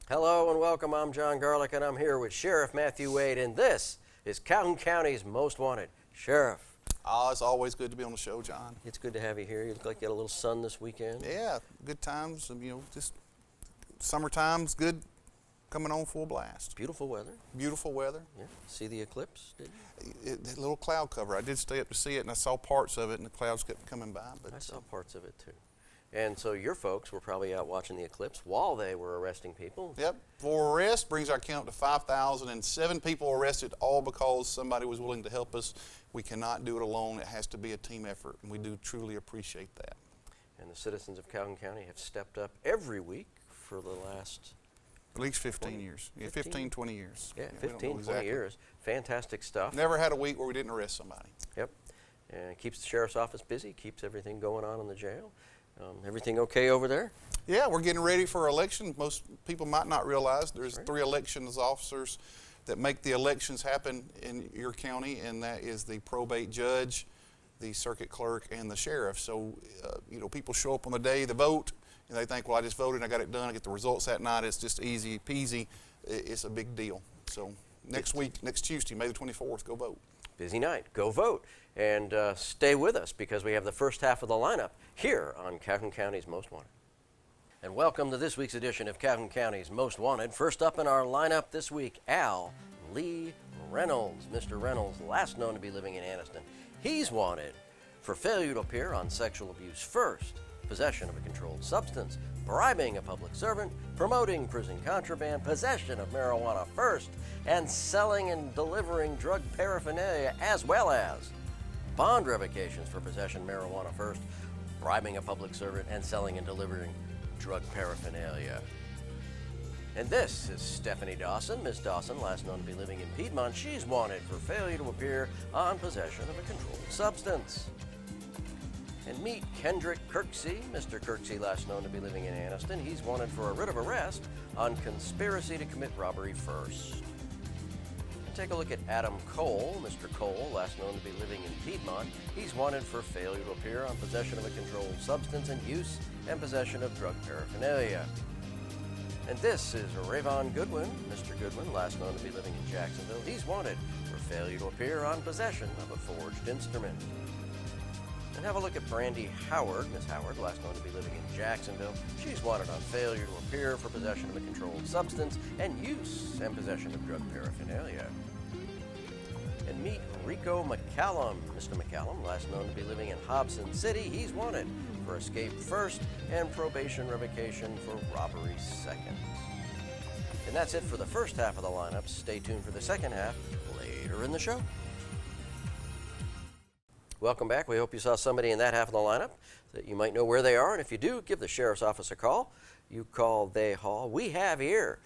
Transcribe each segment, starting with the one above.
Hello and welcome. I'm Jon Garlick and I'm here with Sheriff Matthew Wade, and this is Calhoun County's Most Wanted. Sheriff. It's always good to be on the show, John. It's good to have you here. You look like you had a little sun this weekend. Yeah, good times. Just summertime's good, coming on full blast. Beautiful weather. Beautiful weather. Yeah. See the eclipse, did you? That little cloud cover. I did stay up to see it, and I saw parts of it, and the clouds kept coming by. But I saw parts of it too. And so your folks were probably out watching the eclipse while they were arresting people. Yep. 4 arrests brings our count to 5,007 people arrested, all because somebody was willing to help us. We cannot do it alone. It has to be a team effort, and we do truly appreciate that. And the citizens of Calhoun County have stepped up every week for the last... At least 15 years. Yeah, 15, 20 years. Yeah, 15, 20 years. Fantastic stuff. Never had a week where we didn't arrest somebody. Yep. And it keeps the sheriff's office busy, keeps everything going on in the jail. Everything okay over there? Yeah, we're getting ready for election. Most people might not realize there's 3 elections officers that make the elections happen in your county, and that is the probate judge, the circuit clerk, and the sheriff. So, people show up on the day, they vote, and they think, well, I just voted, I got it done, I get the results that night. It's just easy peasy. It's a big deal. So next week, next Tuesday, May the 24th, go vote. Busy night. Go vote. And stay with us because we have the first half of the lineup here on Calhoun County's Most Wanted. And welcome to this week's edition of Calhoun County's Most Wanted. First up in our lineup this week, Al Lee Reynolds. Mr. Reynolds, last known to be living in Anniston. He's wanted for failure to appear on sexual abuse first, possession of a controlled substance, bribing a public servant, promoting prison contraband, possession of marijuana first, and selling and delivering drug paraphernalia, as well as bond revocations for possession of marijuana first, bribing a public servant, and selling and delivering drug paraphernalia. And this is Stephanie Dawson. Miss Dawson, last known to be living in Piedmont, she's wanted for failure to appear on possession of a controlled substance. And meet Kendrick Kirksey. Mr. Kirksey, last known to be living in Anniston, he's wanted for a writ of arrest on conspiracy to commit robbery first. And take a look at Adam Cole. Mr. Cole, last known to be living in Piedmont, he's wanted for failure to appear on possession of a controlled substance and use and possession of drug paraphernalia. And this is Rayvon Goodwin. Mr. Goodwin, last known to be living in Jacksonville, he's wanted for failure to appear on possession of a forged instrument. And have a look at Brandy Howard. Miss Howard, last known to be living in Jacksonville, she's wanted on failure to appear for possession of a controlled substance and use and possession of drug paraphernalia. And meet Rico McCallum. Mr. McCallum, last known to be living in Hobson City, he's wanted for escape first and probation revocation for robbery second. And that's it for the first half of the lineup. Stay tuned for the second half later in the show. Welcome back. We hope you saw somebody in that half of the lineup that you might know where they are. And if you do, give the sheriff's office a call. You call, they haul. We have here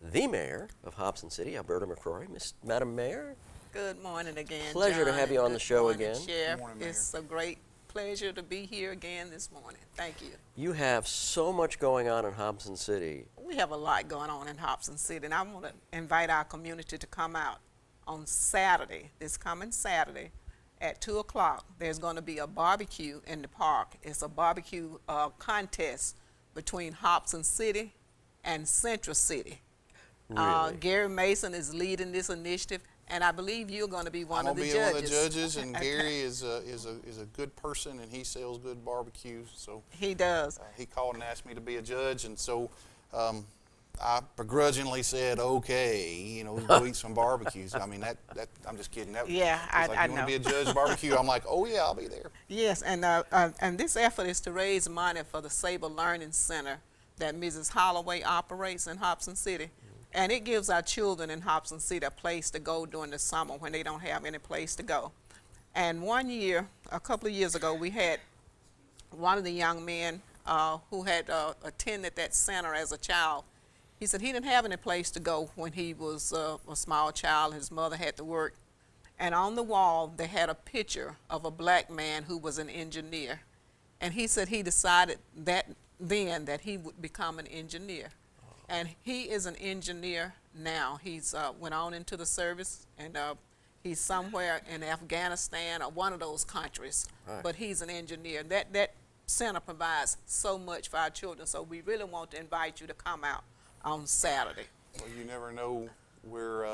the mayor of Hobson City, Alberta McCrory. Madam Mayor. Good morning again, Pleasure John. to have you on the show morning, again. Sheriff. Good morning, Mayor. It's a great pleasure to be here again this morning. Thank you. You have so much going on in Hobson City. We have a lot going on in Hobson City, and I want to invite our community to come out on Saturday, this coming Saturday, at 2 o'clock. There's going to be a barbecue in the park. It's a barbecue contest between Hobson City and Central City. Really? Gary Mason is leading this initiative, and I believe you're going to be one of the I'm judges. going to be one of the judges, and Gary is a good person, and he sells good barbecues. So He does. he called and asked me to be a judge, and so I begrudgingly said, okay, go eat some barbecues. I mean, that I'm just kidding. Yeah, I you know. want to be a judge barbecue? I'm like, oh yeah, I'll be there. Yes, and this effort is to raise money for the Sabre Learning Center that Mrs. Holloway operates in Hobson City. And it gives our children in Hobson City a place to go during the summer when they don't have any place to go. And one year, a couple of years ago, we had one of the young men who had attended that center as a child. He said he didn't have any place to go when he was a small child. His mother had to work. And on the wall, they had a picture of a black man who was an engineer. And he said he decided that he would become an engineer. And he is an engineer now. He's went on into the service, and He's somewhere in Afghanistan or one of those countries, Right. but he's an engineer. That center provides so much for our children, so we really want to invite you to come out on Saturday. Well, you never know where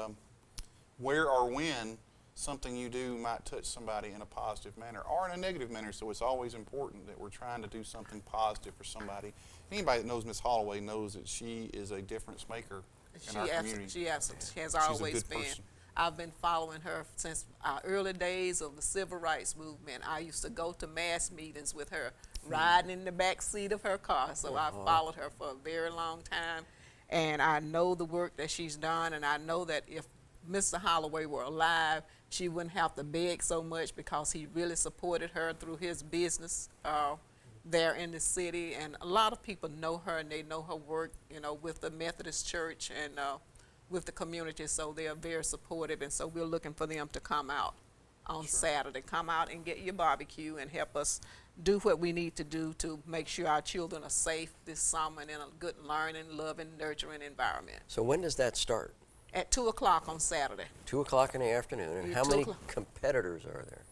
or when something you do might touch somebody in a positive manner or in a negative manner. So it's always important that we're trying to do something positive for somebody. Anybody that knows Miss Holloway knows that she is a difference maker in our community. She has She's a always good been. person. I've been following her since our early days of the civil rights movement. I used to go to mass meetings with her, riding in the back seat of her car. So I followed her for a very long time, and I know the work that she's done, and I know that if Mr. Holloway were alive, she wouldn't have to beg so much because he really supported her through his business there in the city. And a lot of people know her, and they know her work, with the Methodist Church and with the community, so they are very supportive, and so we're looking for them to come out on Saturday. Come out and get your barbecue and help us do what we need to do to make sure our children are safe this summer and in a good learning, loving, nurturing environment. So when does that start? At 2 o'clock on Saturday. 2 o'clock in the afternoon. And Yeah, how 2 many o'clock. competitors are there?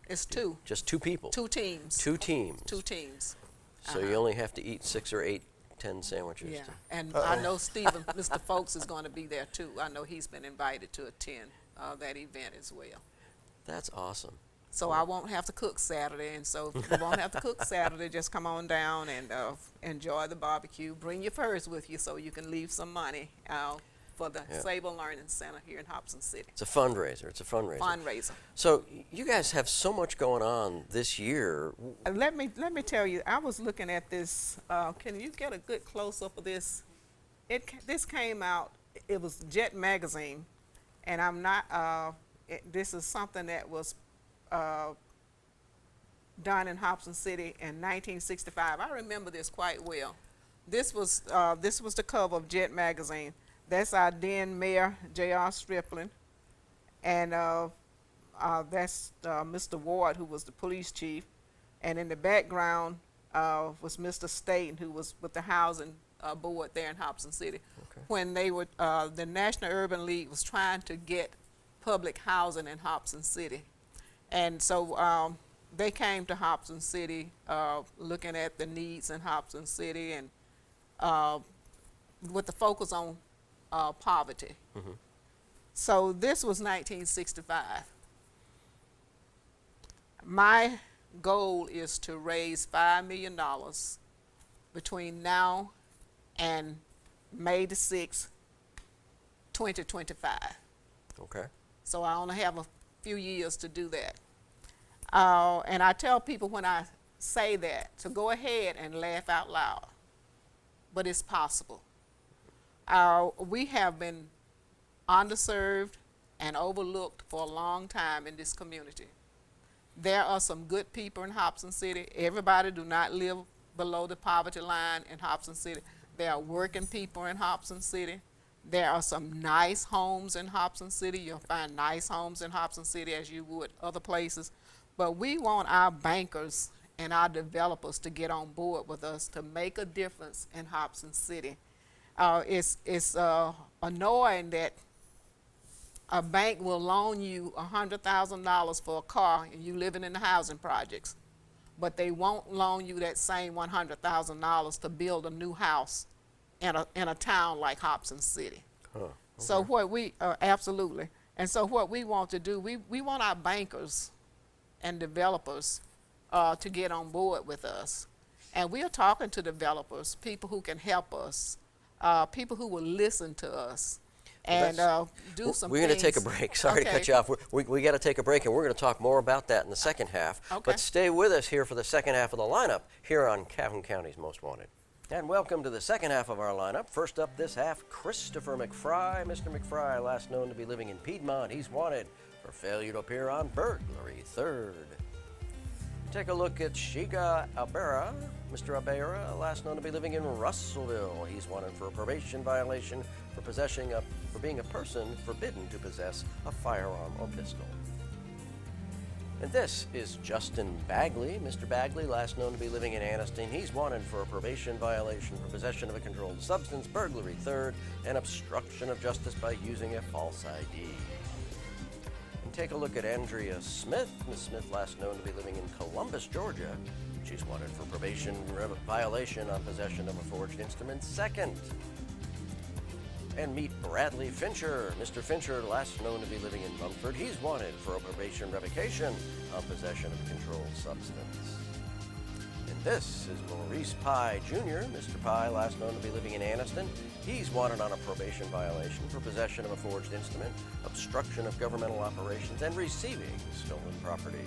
It's two. Just 2 people? Two teams. 2 teams. Two teams. So you only have to eat 6 or 8, 10 sandwiches. Yeah, and I know Stephen, Mr. Folks is going to be there too. I know he's been invited to attend that event as well. That's awesome. So I won't have to cook Saturday, and so if you won't have to cook Saturday, just come on down and enjoy the barbecue. Bring your furs with you so you can leave some money for the Sable Learning Center here in Hobson City. It's a fundraiser. Fundraiser. So you guys have so much going on this year. Let me tell you, I was looking at this. Can you get a good close up of this? This came out. It was Jet Magazine, and I'm not. This is something that was done in Hobson City in 1965. I remember this quite well. This was the cover of Jet Magazine. That's our then mayor, J.R. Stripling, and that's Mr. Ward, who was the police chief, and in the background was Mr. Staten, who was with the housing board there in Hobson City. Okay. When they were, the National Urban League was trying to get public housing in Hobson City, and so they came to Hobson City looking at the needs in Hobson City, and with the focus on poverty. Mm-hmm. So this was 1965. My goal is to raise $5 million between now and May the 6th, 2025. Okay. So I only have a few years to do that. And I tell people when I say that to go ahead and laugh out loud, but it's possible. We have been underserved and overlooked for a long time in this community. There are some good people in Hobson City. Everybody do not live below the poverty line in Hobson City. There are working people in Hobson City. There are some nice homes in Hobson City. You'll find nice homes in Hobson City as you would other places. But we want our bankers and our developers to get on board with us to make a difference in Hobson City. It's annoying that a bank will loan you $100,000 for a car and you living in the housing projects, but they won't loan you that same $100,000 to build a new house in a town like Hobson City. Huh. Okay. So what we absolutely, and so what we want to do, we want our bankers and developers to get on board with us, and we are talking to developers, people who can help us, people who will listen to us. And do some We're going to take a things. break. Sorry to cut you off. We got to take a break, and we're going to talk more about that in the second half. Okay. But stay with us here for the second half of the lineup here on Calhoun County's Most Wanted. And welcome to the second half of our lineup. First up this half, Christopher McCrory. Mr. McCrory, last known to be living in Piedmont. He's wanted for failure to appear on burglary third. Take a look at Shiga Alberta. Mr. Alberta, last known to be living in Russellville. He's wanted for a probation violation for being a person forbidden to possess a firearm or pistol. And this is Justin Bagley. Mr. Bagley, last known to be living in Anniston. He's wanted for a probation violation for possession of a controlled substance, burglary third, and obstruction of justice by using a false ID. And take a look at Andrea Smith. Ms. Smith, last known to be living in Columbus, Georgia. She's wanted for probation violation on possession of a forged instrument. Second. And meet Bradley Fincher. Mr. Fincher, last known to be living in Mumford. He's wanted for a probation revocation on possession of a controlled substance. And this is Maurice Pye Jr. Mr. Pye, last known to be living in Anniston. He's wanted on a probation violation for possession of a forged instrument, obstruction of governmental operations, and receiving stolen property.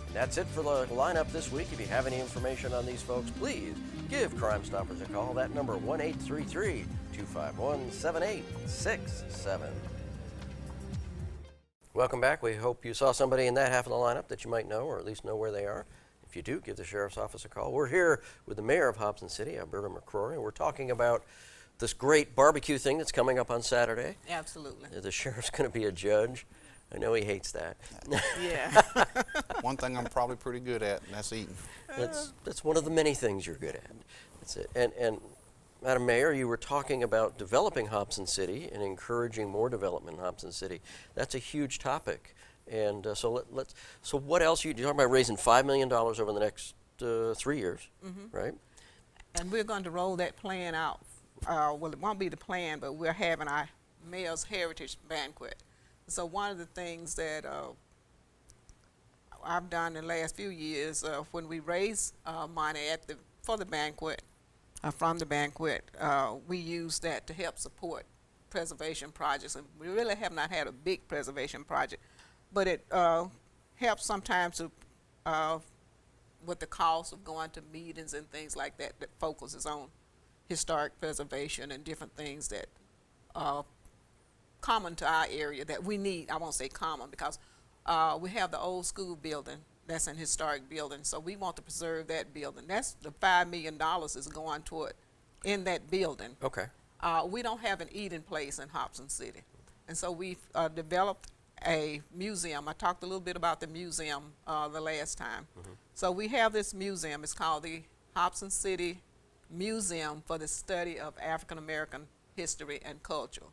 And that's it for the lineup this week. If you have any information on these folks, please give Crime Stoppers a call. That number, 1-833-251-7867. Welcome back. We hope you saw somebody in that half of the lineup that you might know, or at least know where they are. If you do, give the Sheriff's Office a call. We're here with the Mayor of Hobson City, Alberta McCrory. We're talking about this great barbecue thing that's coming up on Saturday. Absolutely. The sheriff's going to be a judge. I know he hates that. Yeah. One thing I'm probably pretty good at, and that's eating. That's one of the many things you're good at. That's it. And Madam Mayor, you were talking about developing Hobson City and encouraging more development in Hobson City. That's a huge topic. And so what else? You're talking about raising $5 million over the next 3 years, right? And we're going to roll that plan out. Well, it won't be the plan, but we're having our Mayor's Heritage Banquet. So one of the things that I've done in the last few years, when we raise money for the banquet, from the banquet, we use that to help support preservation projects. And we really have not had a big preservation project, but it helps sometimes to, with the cost of going to meetings and things like that, that focuses on historic preservation and different things that are common to our area that we need. I won't say common because we have the old school building that's an historic building, so we want to preserve that building. That's the $5 million is going toward in that building. Okay. We don't have an eating place in Hobson City, and so we've developed a museum. I talked a little bit about the museum the last time. So we have this museum. It's called the Hobson City Museum for the Study of African American History and Culture.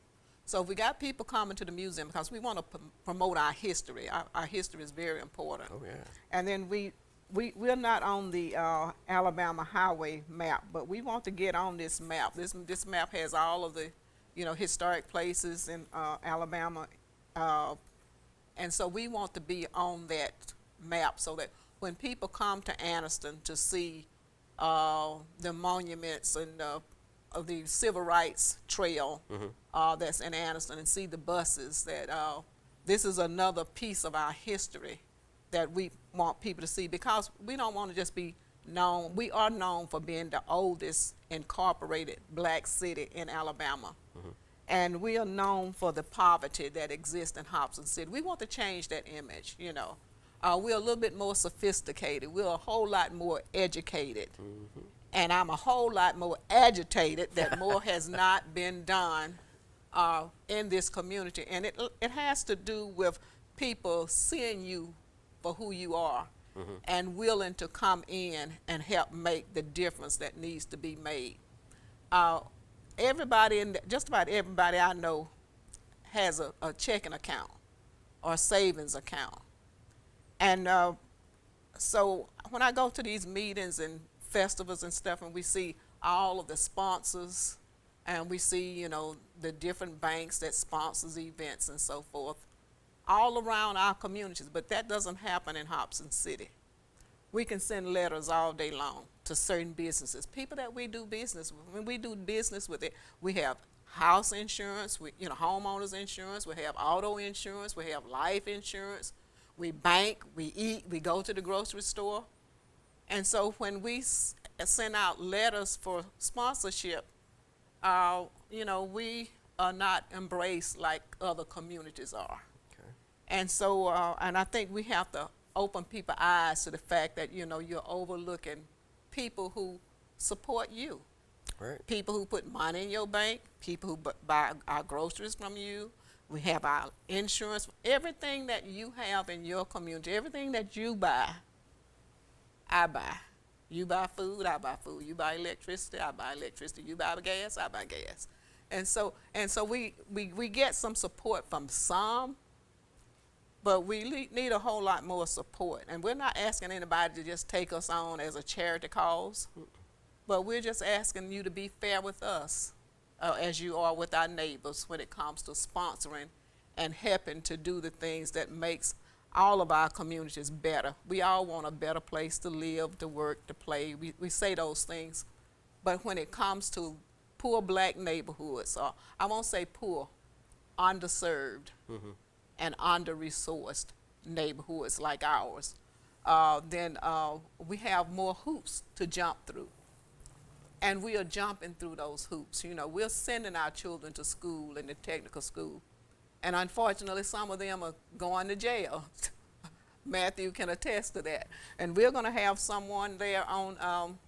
So we got people coming to the museum because we want to promote our history. Our history is very important. Oh, yeah. And then we're not on the Alabama highway map, but we want to get on this map. This map has all of the, historic places in Alabama, and so we want to be on that map so that when people come to Anniston to see the monuments and of the Civil Rights Trail that's in Anniston and see the buses, that this is another piece of our history that we want people to see, because we don't want to just be known. We are known for being the oldest incorporated black city in Alabama. And we are known for the poverty that exists in Hobson City. We want to change that image, We're a little bit more sophisticated. We're a whole lot more educated. And I'm a whole lot more agitated that more has not been done in this community. And it has to do with people seeing you for who you are and willing to come in and help make the difference that needs to be made. Just about everybody I know has a checking account or a savings account. And so when I go to these meetings and festivals and stuff, and we see all of the sponsors, and we see, the different banks that sponsors events and so forth, all around our communities, but that doesn't happen in Hobson City. We can send letters all day long to certain businesses, people that we do business with. When we do business with it, we have house insurance, homeowners insurance, we have auto insurance, we have life insurance, we bank, we eat, we go to the grocery store. And so when we send out letters for sponsorship, we are not embraced like other communities are. Okay. And so, and I think we have to open people's eyes to the fact that, you're overlooking people who support you. Right. People who put money in your bank, people who buy our groceries from you. We have our insurance, everything that you have in your community, everything that you buy, I buy. You buy food, I buy food. You buy electricity, I buy electricity. You buy gas, I buy gas. And so we get some support from some, But we need a whole lot more support. And we're not asking anybody to just take us on as a charity cause, but we're just asking you to be fair with us as you are with our neighbors when it comes to sponsoring and helping to do the things that makes all of our communities better. We all want a better place to live, to work, to play. We say those things. But when it comes to poor black neighborhoods, or I won't say poor, underserved and under-resourced neighborhoods like ours, then we have more hoops to jump through. And we are jumping through those hoops. You know, we're sending our children to school, in the technical school. And unfortunately, some of them are going to jail. Matthew can attest to that. And we're going to have someone there on,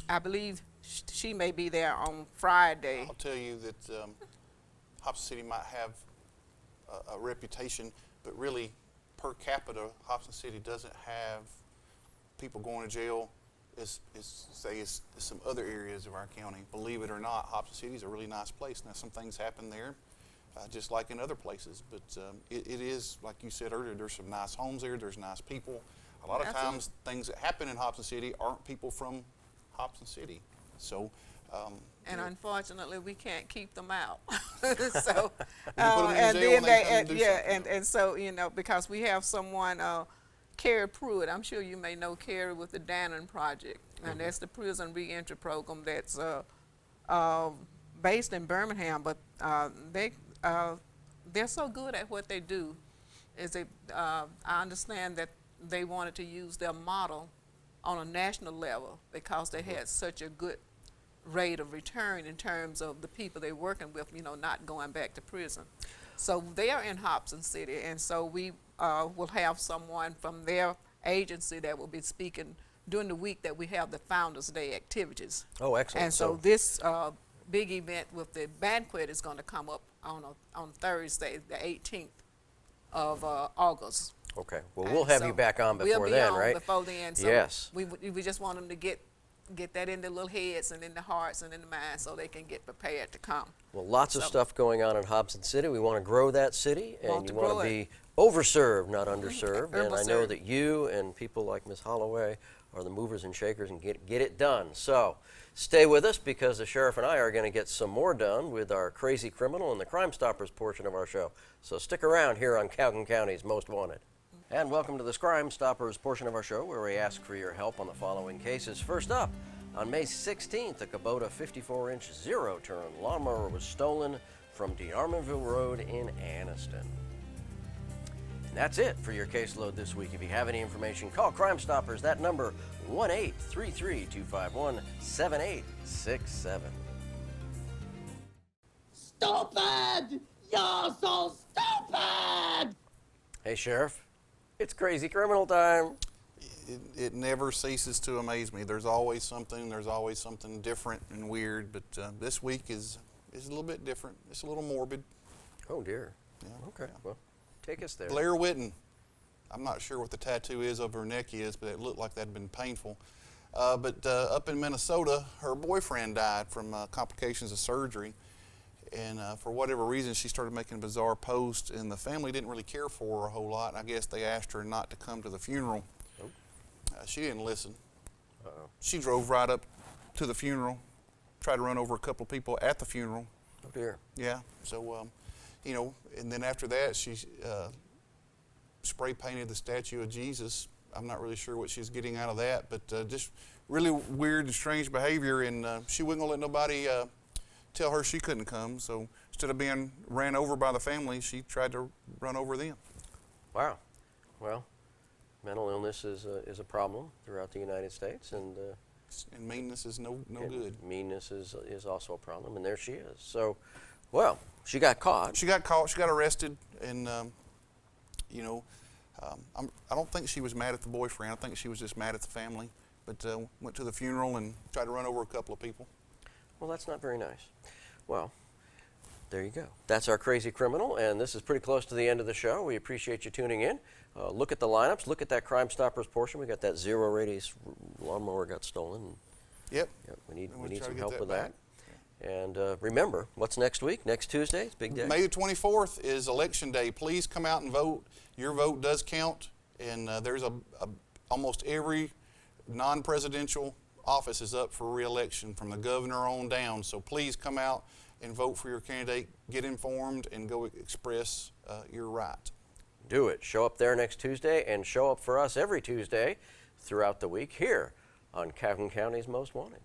I believe she may be there on Friday. I'll tell you that Hobson City might have a reputation, but really per capita, Hobson City doesn't have people going to jail as some other areas of our county. Believe it or not, Hobson City is a really nice place. Now, some things happen there, just like in other places, but it is, like you said earlier, there's some nice homes there, there's nice people. A lot of times, things that happen in Hobson City aren't people from Hobson City. So, and unfortunately, we can't keep them out. So, and so, you know, because we have someone, Carrie Pruitt. I'm sure you may know Carrie with the Dannon Project, and that's the prison reentry program that's based in Birmingham. But they're so good at what they do. I understand that they wanted to use their model on a national level because they had such a good rate of return in terms of the people they're working with, you know, not going back to prison. So they are in Hobson City, and so we will have someone from their agency that will be speaking during the week that we have the Founders Day activities. Oh, excellent. And so this big event with the banquet is going to come up on Thursday, the 18th of August. Okay. Well, we'll have you back on before then, right? Before then. So yes. We just want them to get that in their little heads and in their hearts and in the minds so they can get prepared to come. Well, lots of stuff going on in Hobson City. We want to grow that city, and you want to be overserved, not underserved. And I know that you and people like Ms. Holloway are the movers and shakers and get it done. So stay with us, because the sheriff and I are going to get some more done with our Crazy Criminal and the Crime Stoppers portion of our show. So stick around here on Calhoun County's Most Wanted. And welcome to the Crime Stoppers portion of our show, where we ask for your help on the following cases. First up, on May 16th, a Kubota 54-inch zero-turn lawnmower was stolen from DeArmonville Road in Anniston. And that's it for your caseload this week. If you have any information, call Crime Stoppers. That number, 1-833-251-7867. Stupid! You're so stupid! Hey, Sheriff. It's Crazy Criminal time. It never ceases to amaze me. There's always something different and weird, but this week is a little bit different. It's a little morbid. Oh, dear. Yeah. Okay, well, take us there. Blair Witten. I'm not sure what the tattoo is over her neck is, but it looked like that had been painful. But up in Minnesota, her boyfriend died from complications of surgery. And for whatever reason, she started making bizarre posts, and the family didn't really care for her a whole lot. And I guess they asked her not to come to the funeral. Oh. She didn't listen. Uh-oh. She drove right up to the funeral, tried to run over a couple of people at the funeral. Oh, dear. Yeah. So, you know, and then after that, she spray painted the statue of Jesus. I'm not really sure what she's getting out of that, but just really weird and strange behavior. And she wasn't gonna let nobody tell her she couldn't come. So instead of being ran over by the family, she tried to run over them. Wow. Well, mental illness is a problem throughout the United States, and meanness is no good. Meanness is also a problem, and there she is. So, well, she got caught. She got caught. She got arrested, and you know, I don't think she was mad at the boyfriend. I think she was just mad at the family. But went to the funeral and tried to run over a couple of people. Well, that's not very nice. Well, there you go. That's our Crazy Criminal, and this is pretty close to the end of the show. We appreciate you tuning in. Look at the lineups. Look at that Crime Stoppers portion. We got that zero radius lawnmower got stolen. Yep. We need try some to get help that with back. that. And remember, what's next week? Next Tuesday? It's a big day. May the 24th is Election Day. Please come out and vote. Your vote does count, and there's almost every non-presidential office is up for re-election from the governor on down. So please come out and vote for your candidate. Get informed and go express your right. Do it. Show up there next Tuesday and show up for us every Tuesday throughout the week here on Calhoun County's Most Wanted.